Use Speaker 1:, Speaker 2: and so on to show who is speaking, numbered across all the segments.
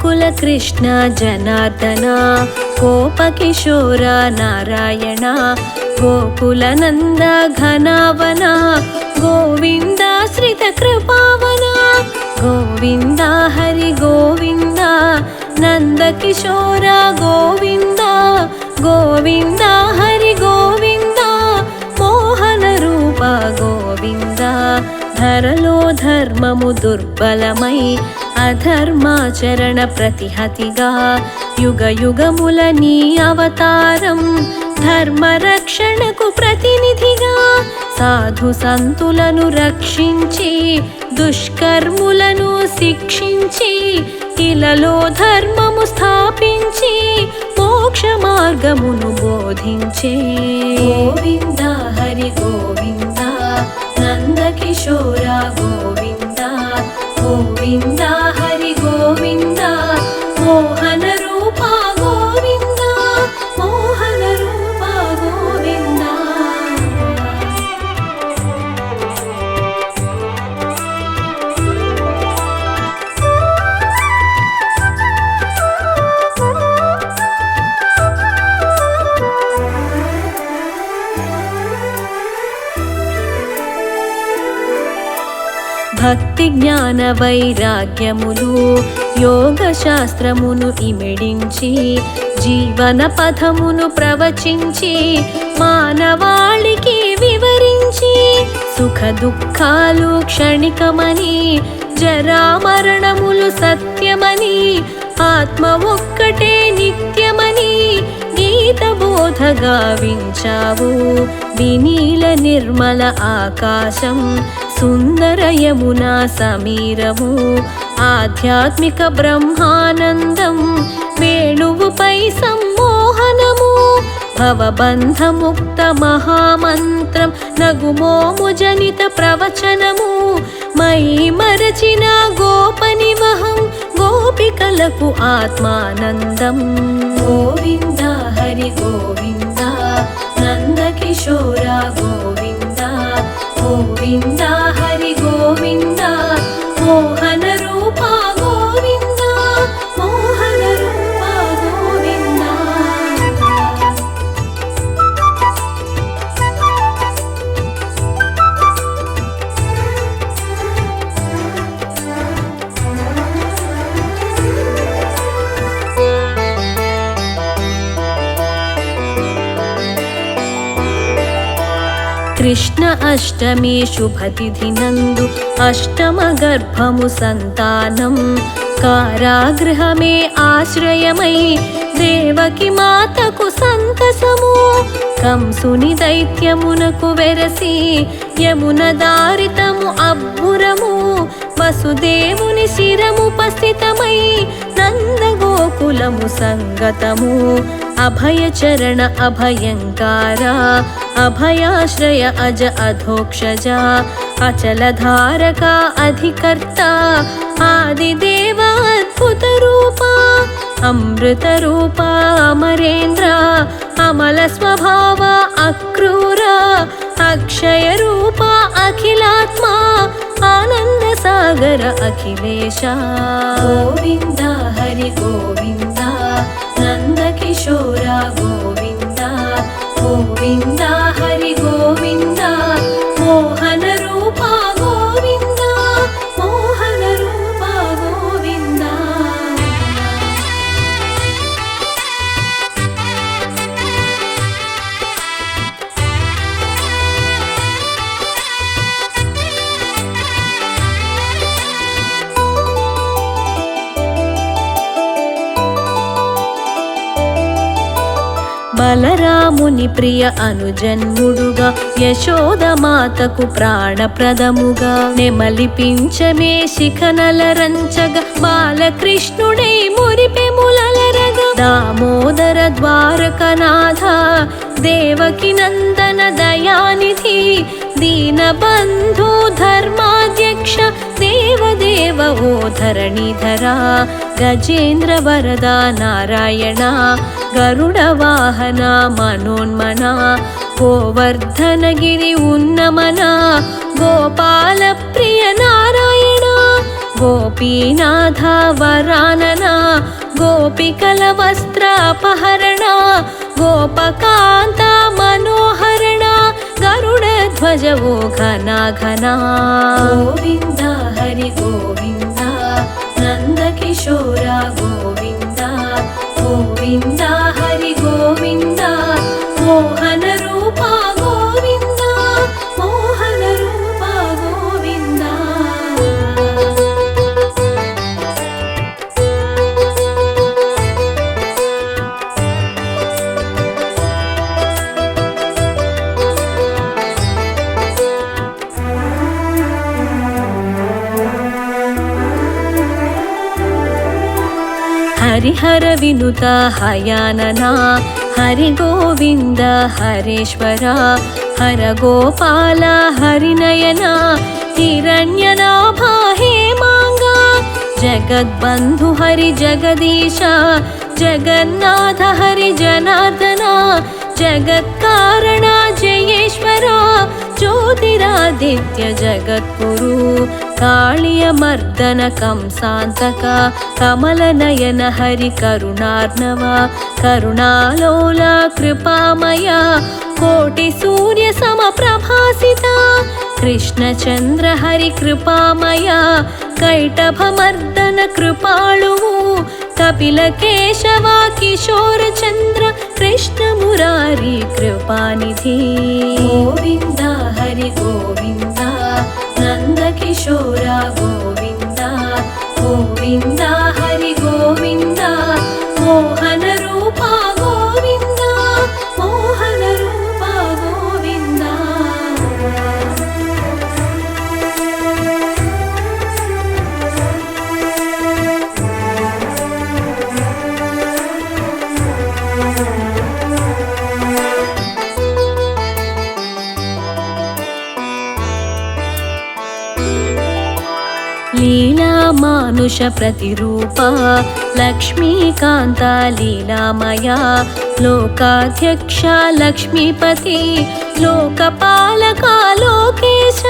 Speaker 1: गोकुल कृष्ण जनार्दन गोपकिशोर नारायण गोकुलनन्द घनावन गोविन्दाश्रित कृपावन गोविन्द हरि गोविन्द नन्दकिशोर गोविन्द गोविन्द हरि गोविन्द मोहन रूप गोविन्द धरलो धर्ममु दुर्बलमै अधर्माचरण प्रतिहतिगा युग युगमुल नी अवतारं धर्मरक्षणकु प्रतिनिधिगा साधु संतुలను రక్షించి దుష్కర్ములను శిక్షించి ఇలలో ధర్మము స్థాపించి మోక్ష మార్గమును బోధించే గోవింద హరి గోవింద నందకిశోర గోవింద గోవింద హరి గోవింద మోహన రూప గోవింద మోహన రూప గోవింద భక్తి జ్ఞాన వైరాగ్యములు యోగ శాస్త్రమును ఇమిడించి జీవన పథమును ప్రవచించి మానవాళికి వివరించి సుఖ దుఃఖాలు క్షణికమని జరామరణములు సత్యమని ఆత్మ ఒక్కటే నిత్యమని గీత బోధ గావించావు వినీల నిర్మల ఆకాశం సుందర యమునా సమీరము ఆధ్యాత్మిక బ్రహ్మానందం వేణువుపై సమ్మోహనము భవబంధముక్త మహామంత్రం నగుమోము జనిత ప్రవచనము మై మరచిన గోపనివహం గోపికలకు ఆత్మానందం గోవింద హరి గోవింద నందకిశోర గోవింద గోవింద హరి గోవింద మోహన రూప గోవింద మోహన రూప గోవింద కృష్ణ అష్టమి శుభతిథి నందు అష్టమ గర్భము సంతానం కారాగృహమే ఆశ్రయమై దేవకి మాతకు సంతసము కంసుని దైత్యమునకు వెరసి యమున దారితము అబ్బురము వసుదేవుని శిరముపస్థితమై నందగోకులము సంగతము అభయచరణ అభయంకార అభయాశ్రయ అజ అధోక్షజ అచలధారక అధికర్త ఆదిదేవ అద్భుత రూప అమృత రూప అమరేంద్ర అమల స్వభావ అక్రూర అక్షయ రూప అఖిలాత్మ ఆనంద సాగర అఖిలేశ గోవింద హరి గోవింద నందకిశోర గోవింద గోవింద హరి గోవింద మోహన రూప గోవింద మోహన రూప గోవింద బలరాముని ప్రియ అనుజన్ముడుగా యశోదమాతకు ప్రాణప్రదముగా నెమలి పించమే శిఖనలరంచగా బాలకృష్ణుడై మురిపెములరగా దామోదర ద్వారకనాథ దేవకి నందన దయానిధి దీనబంధు ధర్మాధ్యక్ష దేవదేవ ఓ ధరణిధరా గజేంద్ర వరద నారాయణ గరుడ వాహన మనోన్మన గోవర్ధనగిరి ఉన్నమన గోపాల ప్రియ నారాయణ గోపీనాథ వరానన గోపికల వస్త్రాపహరణ గోపకాంత మనోహరణ గరుడ ధ్వజవో ఘన ఘన గోవింద హరి గోవింద నందకిశోర గోవింద గోవింద హరి గోవింద మోహన రూప గోవింద మోహన రూప గోవింద హరిహర వినుత హయానన హరి గోవింద హరేశ్వర హర గోపాల హరినయన హిరణ్యనాభ హేమాంగ జగద్బంధు హరి జగదీశ జగన్నాథ హరి జనార్దన జగత్కారణ జయేశ్వర జ్యోతిరాదిత్య జగద్గురు కాళియ మర్దన కంసాంతక కమలనయన హరి కరుణార్ణవ కరుణాలోల కృపామయ కోటి సూర్య సమప్రభాసిత కృష్ణచంద్ర హరి కృపామయ కైటభమర్దన కృపాళువు కపిల కేశవ కిశోర చంద్ర కృష్ణ మురారి కృపానిధి గోవింద హరి గోవింద నందకిశోర గోవింద గోవింద హరి గోవింద మోహన రూప గోవింద మోహన రూప గోవింద లీలా మానుష ప్రతిరూప లక్ష్మీకాంత లీలామయ లోకాధ్యక్ష లక్ష్మీపతి లోకపాలక లోకేశ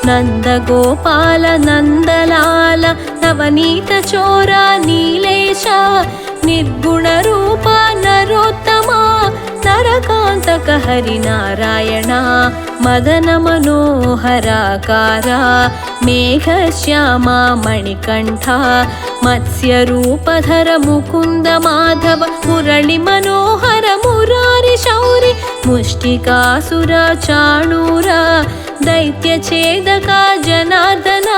Speaker 1: నందగోపాల నందలాల నవనీత చోర నీలేశ నిర్గుణ రూప నరోత్తమ నరకాంతక హరి నారాయణ మదన మనోహరాకార మేఘశ్యామ మణికంఠ మత్స్య రూపధర ముకుంద మాధవ మురళి మనోహర మురారి శౌరి ముష్టికాసుర చాణూర దైత్య ఛేదక జనార్దన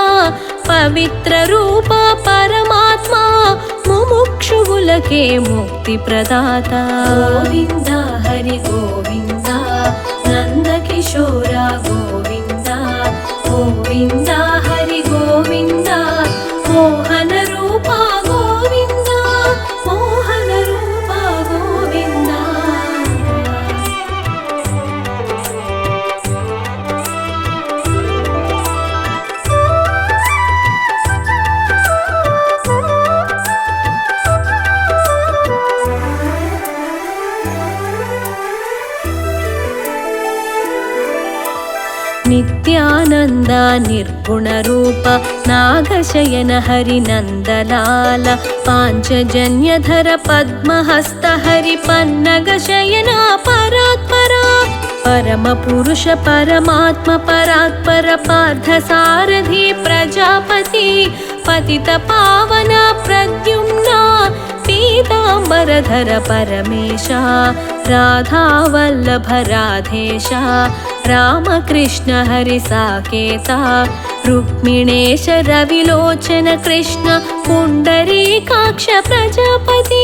Speaker 1: పవిత్ర రూప పరమాత్మ ముముక్షువులకే ముక్తి ప్రదాత గోవింద హరి గోవింద నందకిశోర గోవింద గోవింద హరి గోవింద మోహన రూప గోవింద మోహన రూప గోవింద నిత్యానంద నిర్గుణ రూప నాగశయన హరి నందలాల పాంచజన్యధర పద్మహస్త హరి పన్నగ శయన పరాత్పర పరమ పురుష పరమాత్మ పరాత్పర పార్థ సారథి ప్రజాపతి పతిత పావన ప్రద్యుమ్న పీతాంబరధర పరమేశ రాధావల్లభ రాధేశ రామకృష్ణ హరి సాకేత రుక్మిణేశ రవిలోచన కృష్ణ పుండరీకాక్ష ప్రజాపతి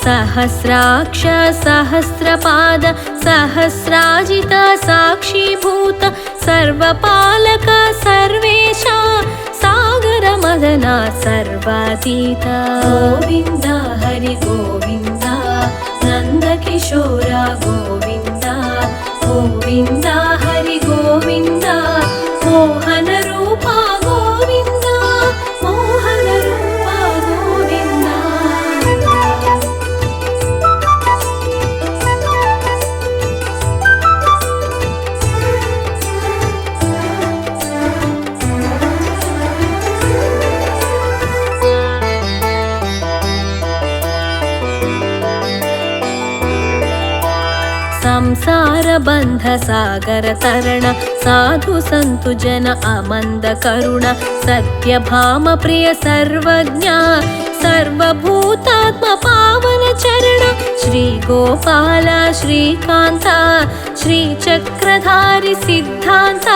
Speaker 1: సహస్రాక్ష సహస్రపాద సహస్రాజిత సాక్షిభూత సర్వపాలక సర్వేశ సాగర మదన సర్వాతీత గోవింద హరి గోవింద నందకిశోర గోవింద గోవింద హరి గోవింద మోహన రూప గోవింద మోహన రూప గోవింద संसारबन्ध सागर तरण साधु सन्तु जन अमन्द करुण सत्यभाम प्रिय सर्वज्ञ सर्वभूतात्म पावन चरण श्री गोपाल श्रीकान्त श्रीचक्रधारि सिद्धान्त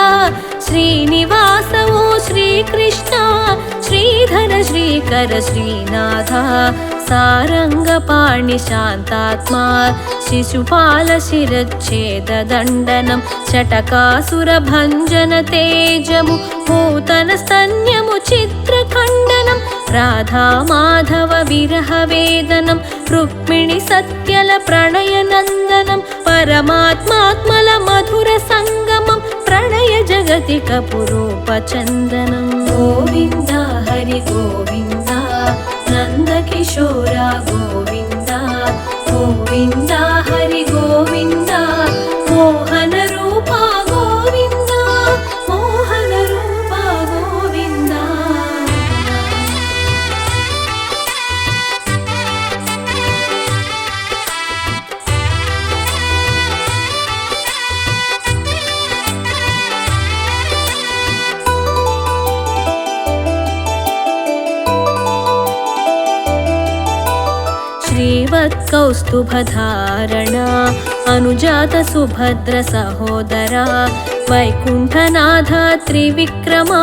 Speaker 1: श्रीनिवास ओ श्रीकृष्ण श्रीधर श्रीकर श्रीनाथ सारंगपाणि शान्तात्मा शिशुपाल शिरच्छेद दण्डनं शटकासुरभञ्जन तेजमु पूतन स्तन्यमु चित्रखण्डनं राधा माधव विरह वेदनं रुक्मिणि सत्यल प्रणयनन्दनं परमात्मात्मल मधुर संगमं प्रणय जगति कपुरूपचन्दनं गोविन्द हरि गोविन्द नन्दकिशोर गोविन्द गोविन्द हरि गोविन्द मोहन रूप गोविन्द मोहन रूप गोविन्द श्रीवत्कौस्तुभधारणा अनुजात सुभद्र सहोदरा वैकुण्ठनाथ त्रिविक्रमा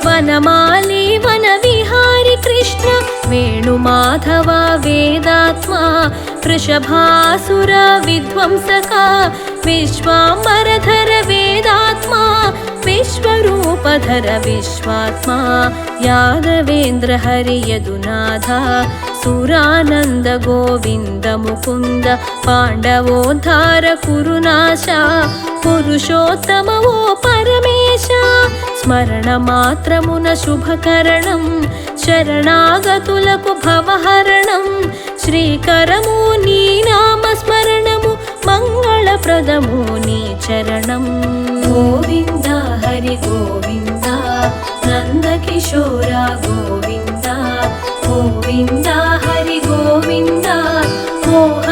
Speaker 1: वनमाली वनविहारि कृष्ण वेणुमाधव वेदात्मा वृषभासुर विध्वंसका विश्वाम्बरधर वेदात्मा विश्वरूपधर विश्वात्मा यादवेन्द्र हरि यदुनाथ सुरानन्द गोविन्द मुकुन्द पाण्डवोद्धार कुरुनाश पुरुषोत्तम वो परमेश स्मरणमात्रमुन शुभकरणं शरणागतुలకు भवहरणं श्रीकरमु नी नाम स्मरणमु मंगलप्रदमु नी चरणं गोविन्द हरि गोविन्द नन्दकिशोर गोविन्द गोविन्द हरि गोविन्द मोहन